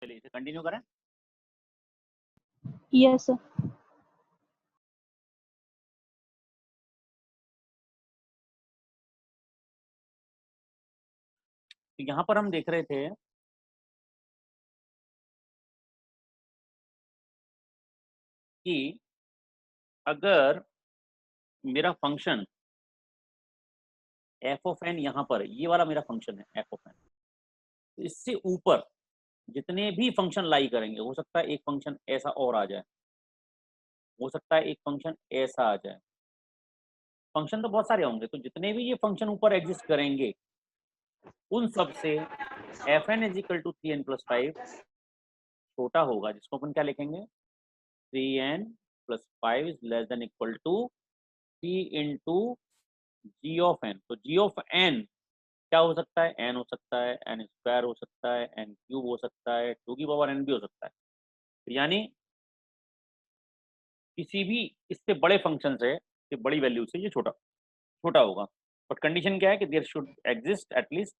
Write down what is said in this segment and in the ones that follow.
चलिए इसे कंटिन्यू करें। Yes sir. तो यहाँ पर हम देख रहे थे कि अगर मेरा फंक्शन एफ ऑफ एन यहाँ पर ये वाला मेरा फंक्शन है एफ ऑफ एन, तो इससे ऊपर जितने भी फंक्शन लाई करेंगे, हो सकता है एक फंक्शन ऐसा और आ जाए, हो सकता है एक फंक्शन ऐसा आ जाए, फंक्शन तो बहुत सारे होंगे, तो जितने भी ये फंक्शन ऊपर एग्जिस्ट करेंगे उन सब से F N is equal to 3n+5 छोटा होगा, जिसको अपन क्या लिखेंगे 3n+5 is less than equal to c into G of N. तो जी ऑफ एन क्या हो सकता है, एन हो सकता है, एन स्क्वायर हो सकता है, एन क्यूब हो सकता है, 2 की पावर एन भी हो सकता है। तो यानी किसी भी इससे बड़े फंक्शन से बड़ी वैल्यू से ये छोटा छोटा होगा, बट कंडीशन क्या है कि there should exist at least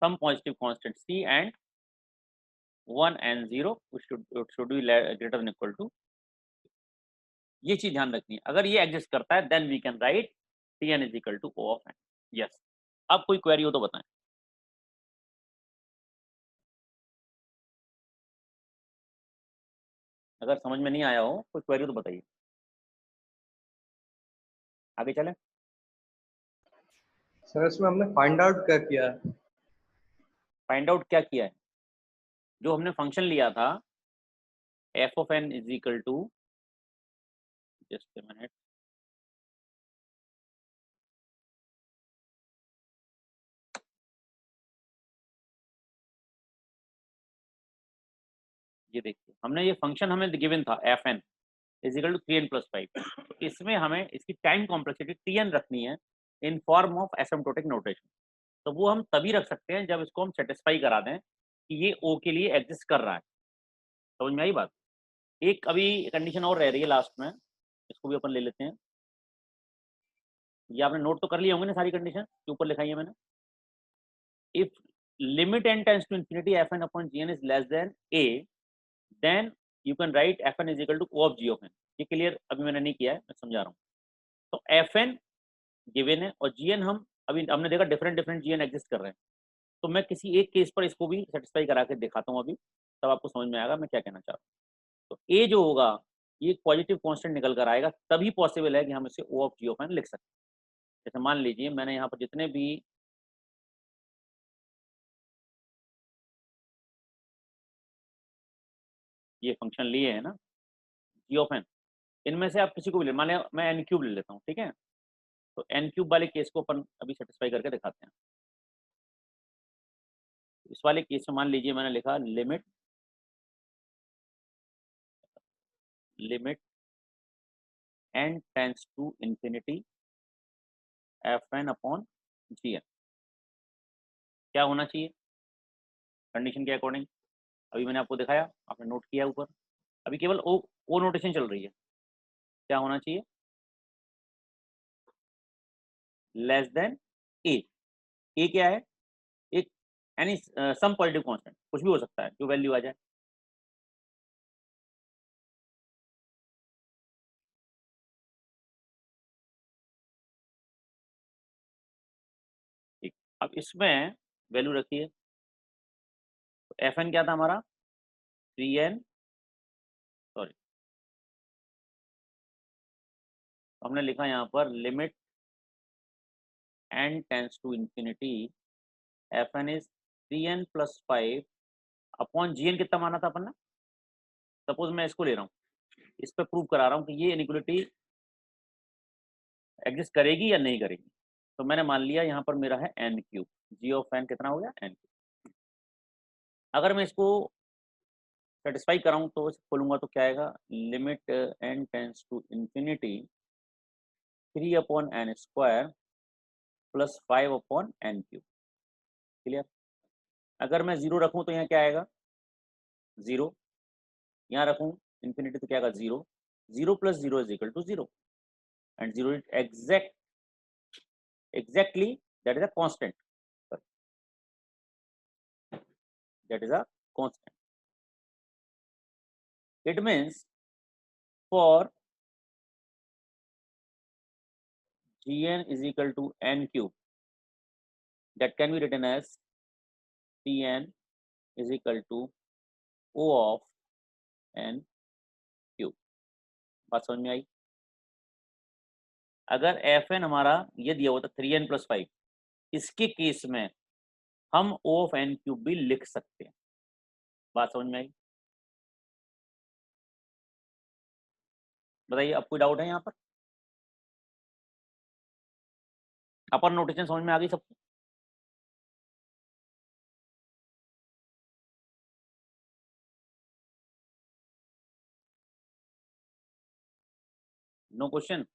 some positive constant c एंड 1 and 0 should be greater than equal to, ये चीज ध्यान रखनी है। अगर ये एग्जिस्ट करता है then we can write Tn is equal to O of n। Yes, अब कोई क्वेरी हो तो बताएं। अगर समझ में नहीं आया हो कोई क्वेरी तो बताइए, आगे चले। सर इसमें हमने फाइंड आउट क्या किया है? फाइंड आउट क्या किया है, जो हमने फंक्शन लिया था F of N is equal to, just a minute, ये देखिए हमने ये फंक्शन हमें गिवन था F N is equal to 3n+5, तो इसमें हमें इसकी टाइम कॉम्प्लेक्सिटी Tn रखनी है in form of asymptotic notation. तो वो हम तभी रख सकते हैं जब इसको हम सेटिस्फाई करा दें कि ये O के लिए एग्जिस्ट कर रहा है। समझ में आई बात। एक अभी कंडीशन और रह रही है लास्ट में, इसको भी अपन ले लेते हैं। ये आपने नोट तो कर लिए होंगे ना सारी कंडीशन के ऊपर लिखाई है मैंने। If limit n tends to infinity F N upon G N is less than a, then you can write F N is equal to O of G of N. ये क्लियर अभी मैंने नहीं किया है, मैं समझा रहा हूँ। तो एफ एन गिवन है और जी एन हम अभी हमने देखा different different G N exist कर रहे हैं, तो मैं किसी एक केस पर इसको भी सेटिस्फाई करा के दिखाता हूँ अभी, तब आपको समझ में आएगा मैं क्या कहना चाह रहा हूँ। तो ए जो होगा ये पॉजिटिव कांस्टेंट निकल कर आएगा, तभी पॉसिबल है कि हम इसे O of G of N लिख सकते हैं। जैसे मान लीजिए मैंने यहाँ पर जितने भी ये फंक्शन लिए हैं ना जी ऑफ एन, इनमें से आप किसी को भी ले, मान लिया मैं एन क्यूब ले लेता हूँ, ठीक है। तो एन क्यूब वाले केस को अपन अभी सेटिस्फाई करके दिखाते हैं। इस वाले केस में मान लीजिए मैंने लिखा limit n tends to infinity F N upon G N, क्या होना चाहिए कंडीशन के अकॉर्डिंग। अभी मैंने आपको दिखाया, आपने नोट किया ऊपर, अभी केवल ओ नोटेशन चल रही है। क्या होना चाहिए, लेस देन ए क्या है, एक एनी सम पॉजिटिव कांस्टेंट, कुछ भी हो सकता है जो वैल्यू आ जाए। ठीक, अब इसमें वैल्यू रखिए। तो एफ एन क्या था हमारा 3n, सॉरी हमने लिखा यहाँ पर limit n tends to infinity F N is 3n+5 upon G N, कितना माना था अपन ने। सपोज मैं इसको ले रहा हूँ, इस पर प्रूव करा रहा हूँ कि ये इनइक्वालिटी एग्जिस्ट करेगी या नहीं करेगी। तो मैंने मान लिया यहाँ पर मेरा है N cube, G of N कितना हो गया एन क्यूब। अगर मैं इसको सेटिस्फाई कराऊँ तो खोलूंगा तो क्या आएगा, limit n tends to infinity 3/n² plus 5/n³। Clear. अगर मैं 0 रखूँ तो यहाँ क्या आएगा 0, यहाँ रखूँ इंफिनिटी तो क्या आएगा 0, 0 + 0 is equal to 0 and 0 is exactly that is a constant, that is a constant. It means for Gn is equal to n cube, that can be written as Tn is equal to O of n cube. बात समझ में आई? अगर Fn हमारा ये दिया हुआ था 3n + 5, इसके केस में हम O of n क्यूब भी लिख सकते हैं। बात समझ में आई? बताइए, अब कोई डाउट है यहाँ पर? अपर नोटेशन समझ में आ गई सबको? No question?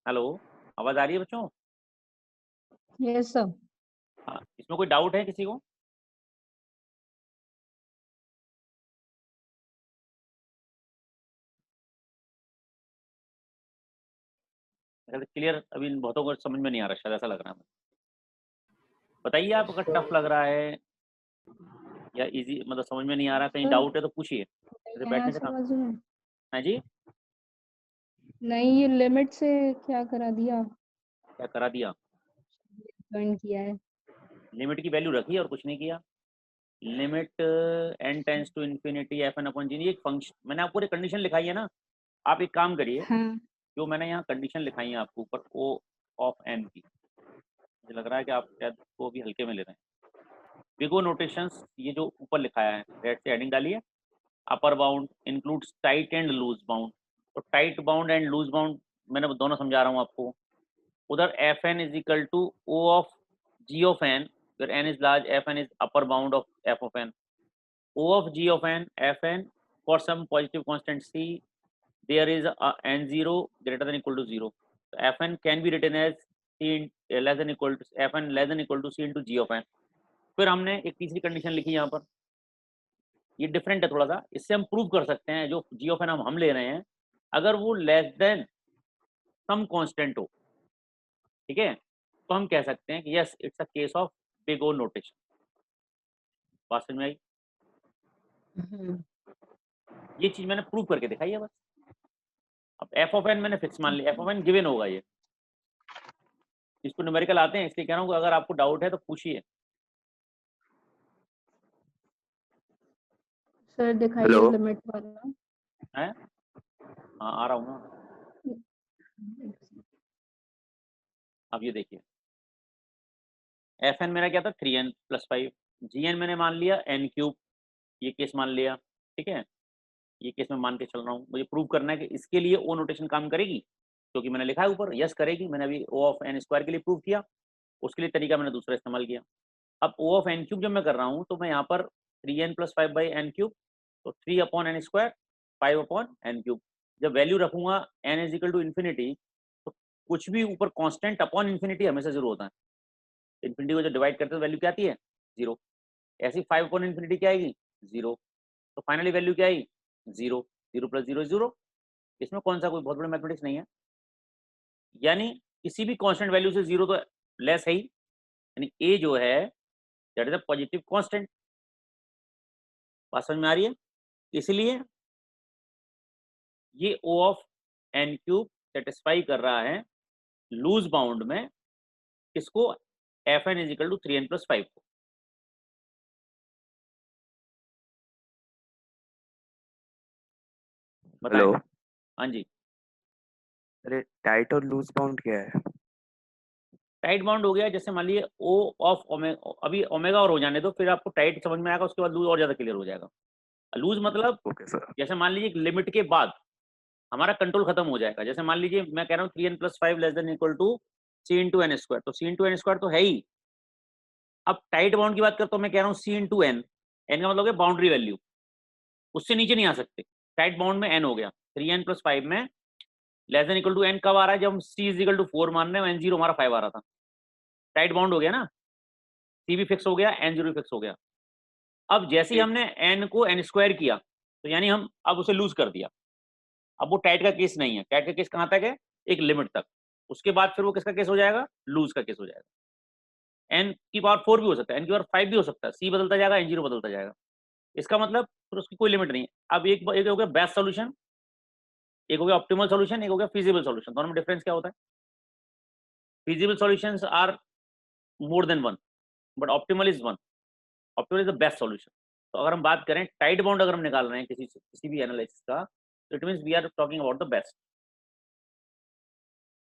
हेलो, आवाज आ रही है बच्चों? Yes sir. हाँ, इसमें कोई डाउट है किसी को? क्लियर? अभी बहुतों को समझ में नहीं आ रहा, शायद ऐसा लग रहा है। बताइए, आप अगर टफ लग रहा है या इजी, मतलब समझ में नहीं आ रहा, कहीं डाउट है तो पूछिए। जैसे बैठने से काम। समझ में हाँ जी, नहीं, ये लिमिट से क्या करा दिया, क्या करा दिया? ज्वाइन किया है। लिमिट की वैल्यू रखी और कुछ नहीं किया। Limit n tends to infinity fn upon G, एक फंक्शन मैंने आपको एक कंडीशन लिखाई है ना। आप एक काम करिए, हाँ जो मैंने यहाँ कंडीशन लिखाई है आपको ऊपर O ऑफ n की, मुझे लग रहा है कि आप शायद वो भी हल्के में ले रहे हैं। बिगो नोटेशंस, ये जो ऊपर लिखाया है, रेड से हेडिंग डालिए। Upper bound includes tight and loose bound. तो tight bound and loose bound मैंने दोनों समझा रहा हूँ आपको। उधर Fn is equal to O of G of n, where n is large, Fn is upper bound of f of n. O of G of n, Fn for some positive constant c, there is a n0 greater than equal to 0. So Fn can be written as c less than equal to Fn less than equal to c into G of n. फिर हमने एक तीसरी condition लिखी यहाँ पर, ये different है थोड़ा सा। इससे हम प्रूव कर सकते हैं जो G of n हम ले रहे हैं, अगर वो लेस देन सम कांस्टेंट हो, ठीक है, तो हम कह सकते हैं कि yes it's a case of big O notation. बात समझ में आई? ये चीज मैंने प्रूव करके दिखाई है बस। अब एफ ऑफ एन मैंने फिक्स मान लिया, एफ ऑफ एन गिवन होगा ये। इसको न्यूमेरिकल आते हैं, इसलिए कह रहा हूँ कि अगर आपको डाउट है तो पूछिए। सर दिखाइए लिमिट वाला है? हाँ, आ रहा हूँ ना। अब ये देखिए, एफ एन मेरा क्या था 3n + 5, जी एन मैंने मान लिया n क्यूब, ये केस मान लिया, ठीक है, ये केस मैं मान के चल रहा हूँ। मुझे प्रूव करना है कि इसके लिए ओ नोटेशन काम करेगी, क्योंकि मैंने लिखा है ऊपर यस करेगी। मैंने अभी ओ ऑफ एन स्क्वायर के लिए प्रूव किया, उसके लिए तरीका मैंने दूसरा इस्तेमाल किया। अब ओ ऑफ एन क्यूब जब मैं कर रहा हूँ तो मैं यहाँ पर 3n + 5 बाई एन क्यूब, तो 3 upon N square, 5 upon N cube. जब वैल्यू रखूंगा n is equal to infinity, तो कुछ भी ऊपर कांस्टेंट अपॉन इन्फिनिटी हमेशा जरूर होता है। इन्फिनिटी को जब डिवाइड करते हैं वैल्यू क्या आती है? 0। ऐसी 5 अपॉन इन्फिनिटी क्या आएगी? 0। तो फाइनली वैल्यू क्या आई? 0। 0 + 0 0। इसमें कौन सा कोई बहुत बड़ा मैथमेटिक्स नहीं है, यानी किसी भी कांस्टेंट वैल्यू से 0 तो लेस है ही, यानी a जो है that is a positive constant. बात समझ में आ रही है? इसलिए ये O of n cube satisfy कर रहा है लूज बाउंड में किसको? Fn is equal to 3n + 5 को। बताएं। हाँ जी, अरे टाइट और लूज बाउंड क्या है? टाइट बाउंड हो गया, जैसे मान लीजिए O ऑफ ओमेगा, अभी ओमेगा और हो जाने दो, फिर आपको टाइट समझ में आएगा, उसके बाद लूज और ज्यादा क्लियर हो जाएगा। लूज मतलब ओके सर। जैसे मान लीजिए लिमिट के बाद हमारा कंट्रोल खत्म हो जाएगा। जैसे मान लीजिए मैं कह रहा हूँ 3n + 5 less than equal to c into N square, तो c इंटू एन स्क्वायर तो है ही। अब टाइट बाउंड की बात करता हूँ, मैं कह रहा हूँ c इंटू एन, एन का मतलब है बाउंड्री वैल्यू, उससे नीचे नहीं आ सकते। टाइट बाउंड में n हो गया, 3n + 5 में less than equal to n कब आ रहा है? जब हम c इज इक्वल टू 4 मान रहे हैं, n0 हमारा 5 आ रहा था। टाइट बाउंड हो गया ना, c भी फिक्स हो गया, n0 भी फिक्स हो गया। अब जैसे ही हमने n को n स्क्वायर किया, तो यानी हम अब उसे लूज कर दिया। अब वो टाइट का केस नहीं है। टाइट का केस कहाँ तक है? एक लिमिट तक, उसके बाद फिर वो किसका केस हो जाएगा, लूज का केस हो जाएगा। n की पावर 4 भी हो सकता है, n की पावर 5 भी हो सकता है, c बदलता जाएगा, n0 बदलता जाएगा, इसका मतलब फिर उसकी कोई लिमिट नहीं है। अब एक हो गया बेस्ट सॉल्यूशन, एक हो गया ऑप्टिमल सॉल्यूशन, एक हो गया फिजिबल सॉल्यूशन। दोनों में डिफरेंस क्या होता है? Feasible solutions are more than one, but optimal is one, optimal is the best solution. तो अगर हम बात करें टाइट बाउंड अगर हम निकाल रहे हैं किसी भी एनालिसिस का, तो it means we are talking about the best.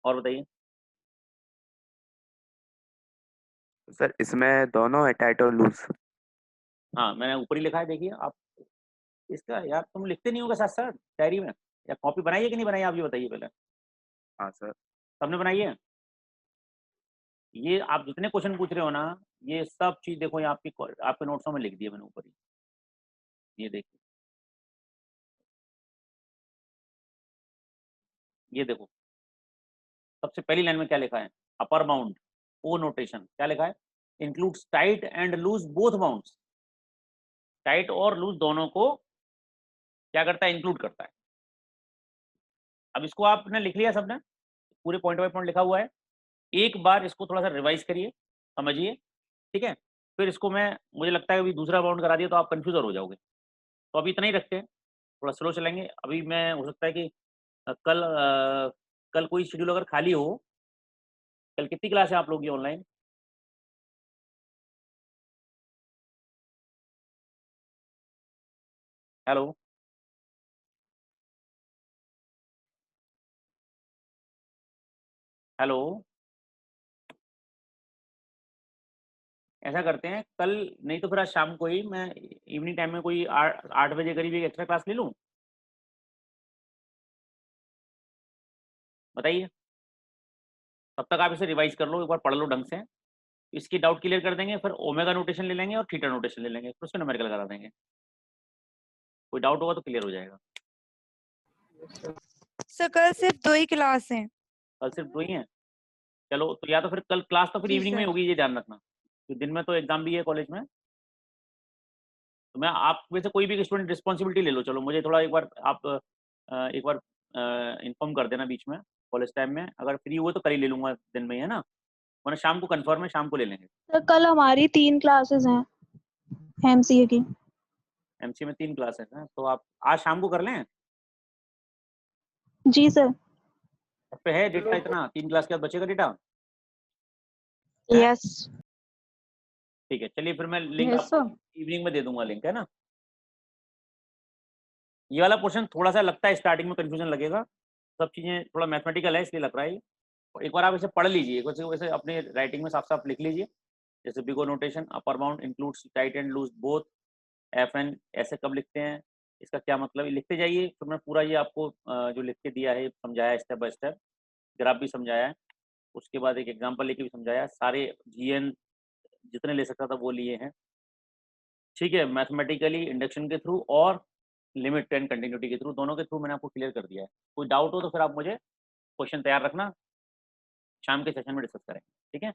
और बताइए सर इसमें दोनों है, टाइट और लूज। हाँ, मैंने ऊपर ही लिखा है, देखिए आप इसका। यार तुम लिखते नहीं होगा साथ साथ डायरी में, या कॉपी बनाई है कि नहीं बनाई, आप ये बताइए पहले। हाँ सर। सबने बनाई है? ये आप जितने क्वेश्चन पूछ रहे हो ना, ये सब चीज देखो, ये आपके नोट्सों में लिख दिया मैंने ऊपर ही, ये देखिए, ये देखो सबसे पहली लाइन में क्या लिखा है, अपर बाउंड ओ नोटेशन, क्या लिखा है, includes tight and loose both bounds. Tight और लूज दोनों को क्या करता है, इंक्लूड करता है। अब इसको आपने लिख लिया सबने, पूरे पॉइंट बाय पॉइंट लिखा हुआ है। एक बार इसको थोड़ा सा रिवाइज करिए, समझिए, ठीक है। फिर इसको मैं, मुझे लगता है अभी दूसरा बाउंड करा दिया तो आप कंफ्यूज हो जाओगे, तो अभी इतना ही रखते हैं, थोड़ा स्लो चलेंगे। अभी मैं, हो सकता है कि कल कोई शेड्यूल अगर खाली हो, कल कितनी क्लास है आप लोग की ऑनलाइन? हेलो, हेलो, ऐसा करते हैं कल, नहीं तो फिर आज शाम को ही मैं इवनिंग टाइम में कोई 8 बजे करीब एक एक्स्ट्रा क्लास ले लूँ, बताइए। तब तक आप इसे रिवाइज कर लो, एक बार पढ़ लो ढंग से, इसकी डाउट क्लियर कर देंगे, फिर ओमेगा नोटेशन ले लेंगे और थीटा नोटेशन ले लेंगे, फिर उसको न्यूमेरिकल करा देंगे। कोई डाउट होगा तो क्लियर हो जाएगा। सर कल सिर्फ 2 ही क्लास हैं। कल सिर्फ 2 ही हैं? चलो, तो या तो फिर कल क्लास तो फिर जी इवनिंग में सर। होगी, ये ध्यान रखना, तो दिन में तो एग्जाम भी है कॉलेज में। तो मैं, आप में से कोई भी स्टूडेंट रिस्पॉन्सिबिलिटी ले लो, चलो मुझे थोड़ा एक बार आप एक बार इन्फॉर्म कर देना बीच में, कॉलेज टाइम में, अगर फ्री हुए तो कल ही ले लूंगा दिन में ही, है ना, वरना शाम को कंफर्म है, शाम को ले लेंगे। सर कल हमारी 3 क्लासेस हैं एमसीए की। एमसी में 3 क्लासेस हैं, तो आप आज शाम को कर लें। जी सर। पे है डेटा इतना, 3 क्लास के बाद बचेगा डेटा है? यस। ठीक है, चलिए फिर मैं लिंक यस आपको सर। इवनिंग में दे दूंगा, लिंक, है ना। ये वाला पोर्शन थोड़ा सा लगता है स्टार्टिंग में कंफ्यूजन लगेगा, सब चीजें थोड़ा मैथमेटिकल है इसलिए लग रहा है ये। और एक बार आप इसे पढ़ लीजिए, वैसे अपने राइटिंग में साफ साफ लिख लीजिए, जैसे big O notation, upper bound includes tight and loose both, F N ऐसे कब लिखते हैं, इसका क्या मतलब है, लिखते जाइए। तो मैं पूरा ये आपको जो लिख के दिया है समझाया, स्टेप बाय स्टेप ग्राफ भी समझाया है, उसके बाद एक एग्जांपल लेके भी समझाया, सारे जीएन जितने ले सकता था वो लिए हैं, ठीक है, मैथमेटिकली इंडक्शन के थ्रू और लिमिट एंड कंटिन्यूटी के थ्रू, दोनों के थ्रू मैंने आपको क्लियर कर दिया है। कोई डाउट हो तो फिर आप मुझे क्वेश्चन तैयार रखना, शाम के सेशन में डिस्कस करेंगे, ठीक है।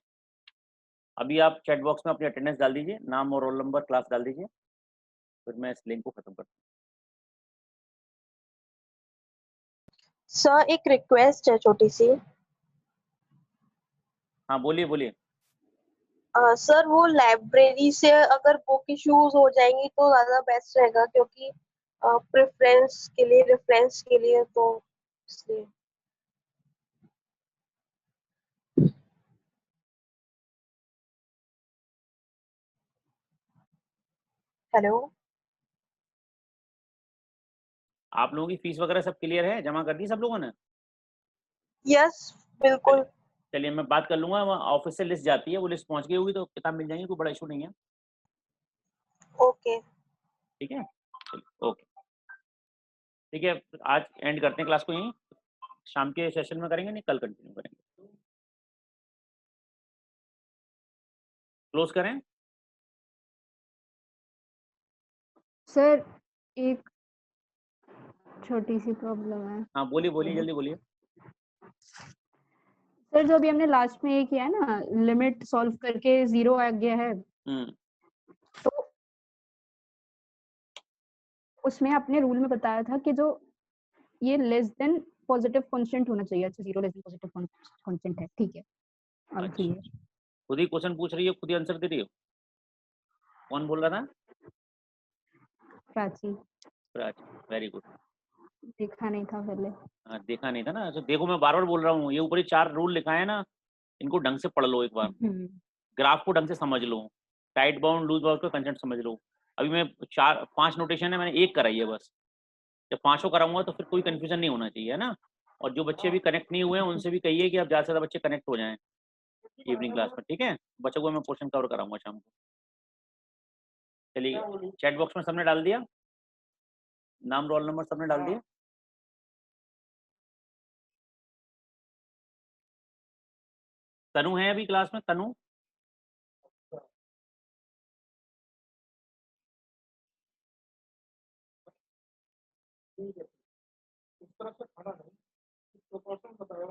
अभी आप चैट बॉक्स में अपनी अटेंडेंस डाल दीजिए, नाम और रोल नंबर, क्लास डाल दीजिए, फिर मैं इस लिंक को खत्म करता सर एक रिक्वेस्ट है छोटी सी। हूँ। हाँ बोलिए बोलिए। सर वो लाइब्रेरी से अगर बुक इश्यूज हो जाएंगी तो ज्यादा बेस्ट रहेगा, क्योंकि प्रेफरेंस के लिए, रेफरेंस के लिए, तो इसलिए। हेलो। आप लोगों की फीस वगैरह सब क्लियर है, जमा कर दी सब लोगों ने? यस बिल्कुल। चलिए मैं बात कर लूंगा, ऑफिस से लिस्ट जाती है, वो लिस्ट पहुंच गई होगी तो किताब मिल जाएंगी, कोई बड़ा इशू नहीं है, ओके। ठीक है। ओके, ठीक है, आज एंड करते हैं क्लास को यहीं, शाम के सेशन में करेंगे, नहीं कल कंटिन्यू करेंगे। क्लोज करें? सर एक छोटी सी प्रॉब्लम है। हाँ बोलिए बोलिए, जल्दी बोलिए। सर जो अभी हमने लास्ट में ये किया है ना, लिमिट सॉल्व करके 0 आ गया है, तो उसमें आपने रूल में बताया था कि जो ये लेस देन पॉजिटिव कांस्टेंट होना चाहिए। अच्छा 0 लेस देन पॉजिटिव कांस्टेंट है, ठीक है। अब अच्छा क्लियर। खुद ही क्वेश्चन पूछ रही हो, खुद ही आंसर दे रही हो। कौन बोल रहा था? Prachi, very good. देखा नहीं था पहले। हाँ देखा नहीं था ना, तो देखो मैं बार बार बोल रहा हूँ, ये ऊपर ही 4 रूल लिखा है ना, इनको ढंग से पढ़ लो एक बार, ग्राफ को ढंग से समझ लो, टाइट बाउंड लूज बाउंड का कंसेप्ट समझ लो। अभी मैं 4-5 नोटेशन है, मैंने एक कराई है बस, जब 5 कराऊंगा तो फिर कोई कंफ्यूजन नहीं होना चाहिए, है ना। और जो बच्चे अभी कनेक्ट नहीं हुए हैं उनसे भी कहिए कि अब ज़्यादा से ज़्यादा बच्चे कनेक्ट हो जाएं इवनिंग क्लास में, ठीक है। बच्चों को मैं पोर्शन कवर कराऊंगा शाम को। चलिए चैट बॉक्स में सबने डाल दिया, नाम रोल नंबर सबने डाल दिया। तनु है अभी क्लास में? तनु ठीक है, इस तरह से खड़ा नहीं, प्रोपोर्शन बताया